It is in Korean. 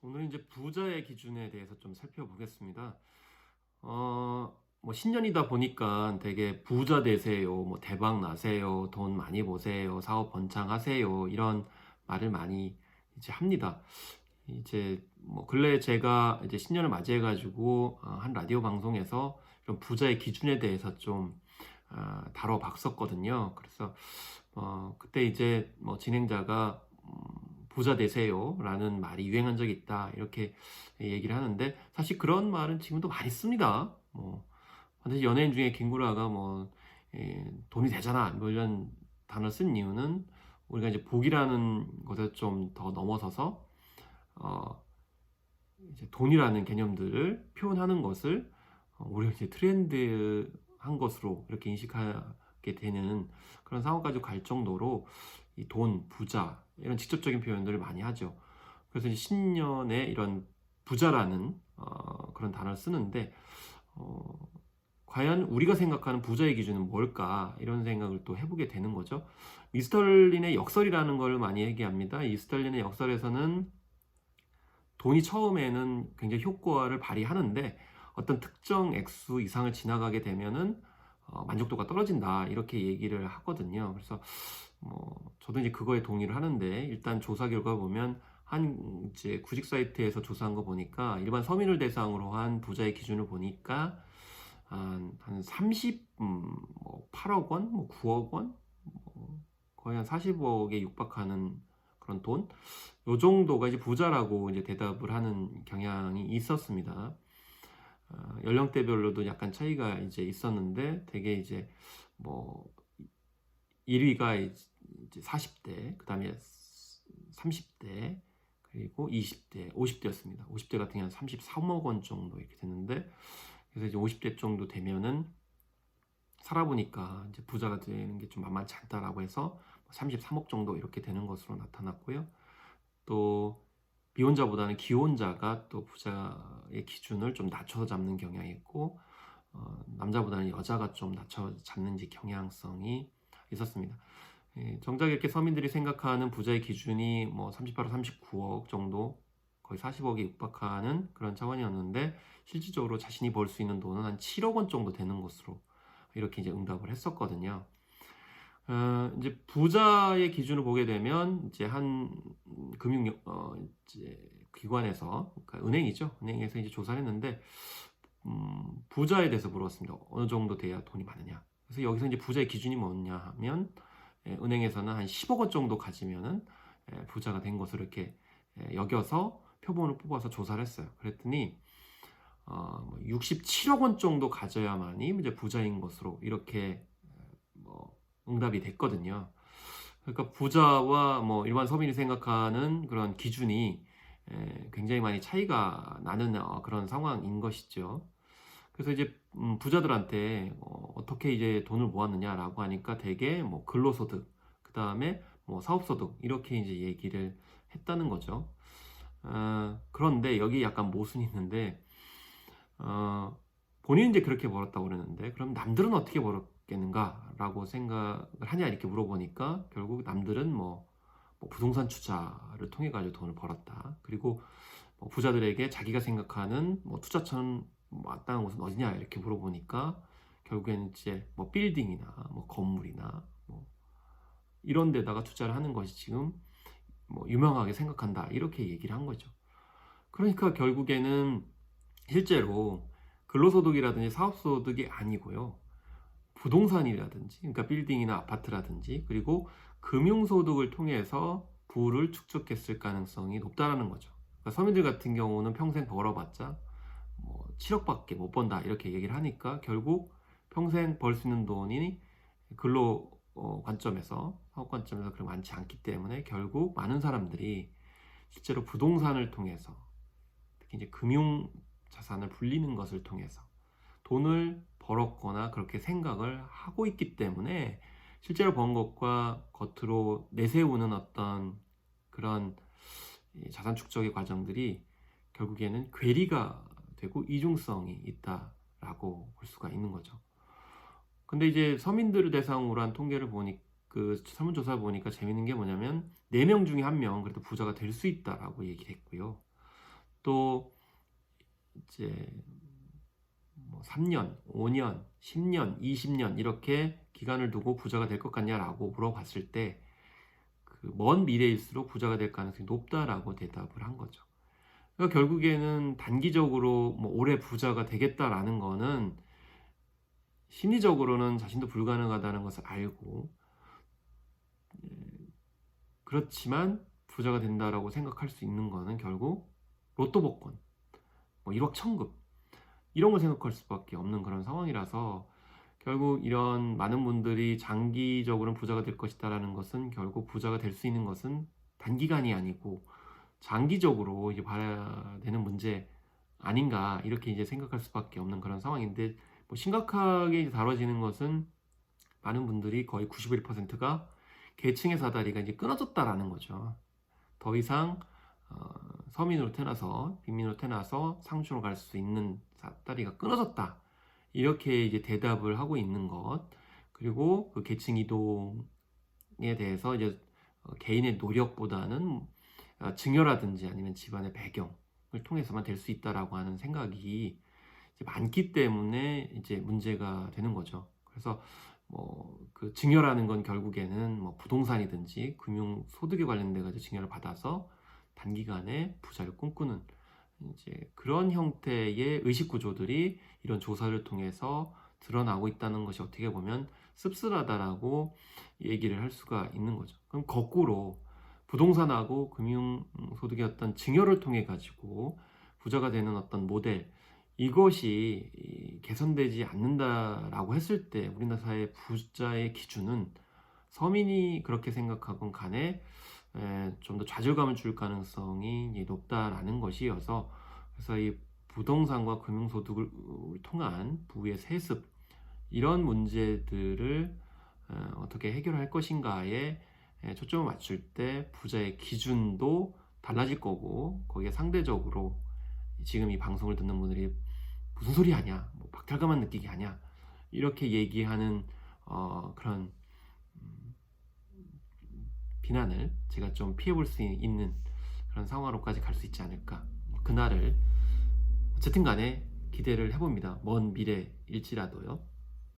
오늘 이제 부자의 기준에 대해서 좀 살펴보겠습니다. 뭐 신년이다 보니까 되게 부자 되세요, 뭐 대박 나세요, 돈 많이 보세요, 사업 번창하세요, 이런 말을 많이 이제 합니다. 이제 뭐 근래에 제가 이제 신년을 맞이해가지고 한 라디오 방송에서 좀 부자의 기준에 대해서 좀 다뤄봤었거든요. 그래서 그때 이제 뭐 진행자가 부자 되세요라는 말이 유행한 적이 있다 이렇게 얘기를 하는데, 사실 그런 말은 지금도 많이 씁니다. 뭐 반드시 연예인 중에 김구라가 뭐 돈이 되잖아 뭐 이런 단어를 쓴 이유는, 우리가 이제 복이라는 것에 좀 더 넘어서서 어 이제 돈이라는 개념들을 표현하는 것을 오히려 이제 트렌드한 것으로 이렇게 인식하게 되는 그런 상황까지 갈 정도로 이 돈, 부자 이런 직접적인 표현들을 많이 하죠. 그래서 이제 신년에 이런 부자라는 그런 단어를 쓰는데, 어 과연 우리가 생각하는 부자의 기준은 뭘까? 이런 생각을 또 해보게 되는 거죠. 이스털린의 역설이라는 걸 많이 얘기합니다. 이스털린의 역설에서는 돈이 처음에는 굉장히 효과를 발휘하는데 어떤 특정 액수 이상을 지나가게 되면은 만족도가 떨어진다 이렇게 얘기를 하거든요. 그래서 뭐 저도 이제 그거에 동의를 하는데, 일단 조사 결과 보면 한 이제 구직 사이트에서 조사한 거 보니까 일반 서민을 대상으로 한 부자의 기준을 보니까 한 8억 원, 뭐 9억 원, 뭐 거의 한 40억에 육박하는 그런 돈, 요 정도가 이제 부자라고 이제 대답을 하는 경향이 있었습니다. 연령대별로도 약간 차이가 이제 있었는데, 되게 이제 뭐 1위가 이제 40대, 그 다음에 30대, 그리고 20대, 50대였습니다. 50대 같은 경우는 33억 원 정도 이렇게 됐는데, 그래서 이제 50대 정도 되면은 살아보니까 이제 부자가 되는 게 좀 만만치 않다라고 해서 33억 정도 이렇게 되는 것으로 나타났고요. 또 미혼자보다는 기혼자가 또 부자의 기준을 좀 낮춰서 잡는 경향이 있고, 남자보다는 여자가 좀 낮춰 잡는 경향성이 있었습니다. 정작 이렇게 서민들이 생각하는 부자의 기준이 뭐 38억, 39억 정도, 거의 40억에 육박하는 그런 차원이었는데, 실질적으로 자신이 벌 수 있는 돈은 한 7억 원 정도 되는 것으로 이렇게 이제 응답을 했었거든요. 이제 부자의 기준을 보게 되면 이제 한 금융 이제 기관에서, 그러니까 은행이죠. 은행에서 이제 조사를 했는데 부자에 대해서 물었습니다. 어느 정도 돼야 돈이 많으냐. 그래서 여기서 이제 부자의 기준이 뭐냐 하면, 은행에서는 한 10억 원 정도 가지면은 부자가 된 것으로 이렇게 여겨서 표본을 뽑아서 조사를 했어요. 그랬더니 67억 원 정도 가져야만이 이제 부자인 것으로 이렇게 뭐 응답이 됐거든요. 그러니까 부자와 뭐 일반 서민이 생각하는 그런 기준이 굉장히 많이 차이가 나는 그런 상황인 것이죠. 그래서 이제 부자들한테 어떻게 이제 돈을 모았느냐라고 하니까 대개 뭐 근로소득, 그 다음에 뭐 사업소득 이렇게 이제 얘기를 했다는 거죠. 그런데 여기 약간 모순이 있는데, 어, 본인은 이제 그렇게 벌었다고 그러는데, 그럼 남들은 어떻게 벌었겠는가라고 생각을 하냐 이렇게 물어보니까, 결국 남들은 뭐 부동산 투자를 통해 가지고 돈을 벌었다. 그리고 뭐 부자들에게 자기가 생각하는 뭐 투자처는 마땅한 곳은 어디냐 이렇게 물어보니까, 결국에는 이제 뭐 빌딩이나 뭐 건물이나 뭐 이런 데다가 투자를 하는 것이 지금 뭐 유명하게 생각한다 이렇게 얘기를 한 거죠. 그러니까 결국에는 실제로 근로소득이라든지 사업소득이 아니고요, 부동산이라든지, 그러니까 빌딩이나 아파트라든지, 그리고 금융소득을 통해서 부를 축적했을 가능성이 높다라는 거죠. 그러니까 서민들 같은 경우는 평생 벌어봤자 뭐 7억밖에 못 번다 이렇게 얘기를 하니까, 결국 평생 벌 수 있는 돈이 근로 관점에서, 사업 관점에서 그렇게 많지 않기 때문에, 결국 많은 사람들이 실제로 부동산을 통해서, 특히 이제 금융 자산을 불리는 것을 통해서 돈을 벌었거나 그렇게 생각을 하고 있기 때문에, 실제로 번 것과 겉으로 내세우는 어떤 그런 자산 축적의 과정들이 결국에는 괴리가 되고 이중성이 있다라고 볼 수가 있는 거죠. 근데 이제 서민들을 대상으로 한 통계를 보니, 그 설문조사를 보니까 재밌는 게 뭐냐면, 4명 중에 1명 그래도 부자가 될 수 있다라고 얘기를 했고요. 또 이제 뭐 3년, 5년, 10년, 20년 이렇게 기간을 두고 부자가 될 것 같냐라고 물어봤을 때 그 먼 미래일수록 부자가 될 가능성이 높다라고 대답을 한 거죠. 그러니까 결국에는 단기적으로 뭐 올해 부자가 되겠다라는 거는 심리적으로는 자신도 불가능하다는 것을 알고, 그렇지만 부자가 된다라고 생각할 수 있는 거는 결국 로또 복권, 뭐 1억 천금 이런 걸 생각할 수밖에 없는 그런 상황이라서, 결국 이런 많은 분들이 장기적으로는 부자가 될 것이다라는 것은 결국 부자가 될 수 있는 것은 단기간이 아니고 장기적으로 이제 봐야 되는 문제 아닌가, 이렇게 이제 생각할 수밖에 없는 그런 상황인데, 뭐 심각하게 이제 다뤄지는 것은 많은 분들이 거의 91%가 계층의 사다리가 이제 끊어졌다라는 거죠. 더 이상 서민으로 태어나서 빈민으로 태어나서 상층으로 갈 수 있는 사다리가 끊어졌다, 이렇게 이제 대답을 하고 있는 것. 그리고 그 계층 이동에 대해서 이제 개인의 노력보다는 증여라든지 아니면 집안의 배경을 통해서만 될 수 있다라고 하는 생각이 이제 많기 때문에 이제 문제가 되는 거죠. 그래서 뭐 그 증여라는 건 결국에는 뭐 부동산이든지 금융 소득에 관련돼 가지고 증여를 받아서 단기간에 부자를 꿈꾸는 이제 그런 형태의 의식 구조들이 이런 조사를 통해서 드러나고 있다는 것이 어떻게 보면 씁쓸하다라고 얘기를 할 수가 있는 거죠. 그럼 거꾸로 부동산하고 금융 소득의 어떤 증여를 통해 가지고 부자가 되는 어떤 모델, 이것이 개선되지 않는다라고 했을 때 우리나라 사회 부자의 기준은 서민이 그렇게 생각하건 간에 좀 더 좌절감을 줄 가능성이 높다라는 것이어서, 그래서 이 부동산과 금융소득을 통한 부의 세습, 이런 문제들을 어떻게 해결할 것인가에 초점을 맞출 때 부자의 기준도 달라질 거고, 거기에 상대적으로 지금 이 방송을 듣는 분들이 무슨 소리 하냐, 뭐 박탈감만 느끼게 하냐, 이렇게 얘기하는 그런 비난을 제가 좀 피해볼 수 있는 그런 상황으로까지 갈 수 있지 않을까. 그날을 어쨌든 간에 기대를 해봅니다. 먼 미래일지라도요.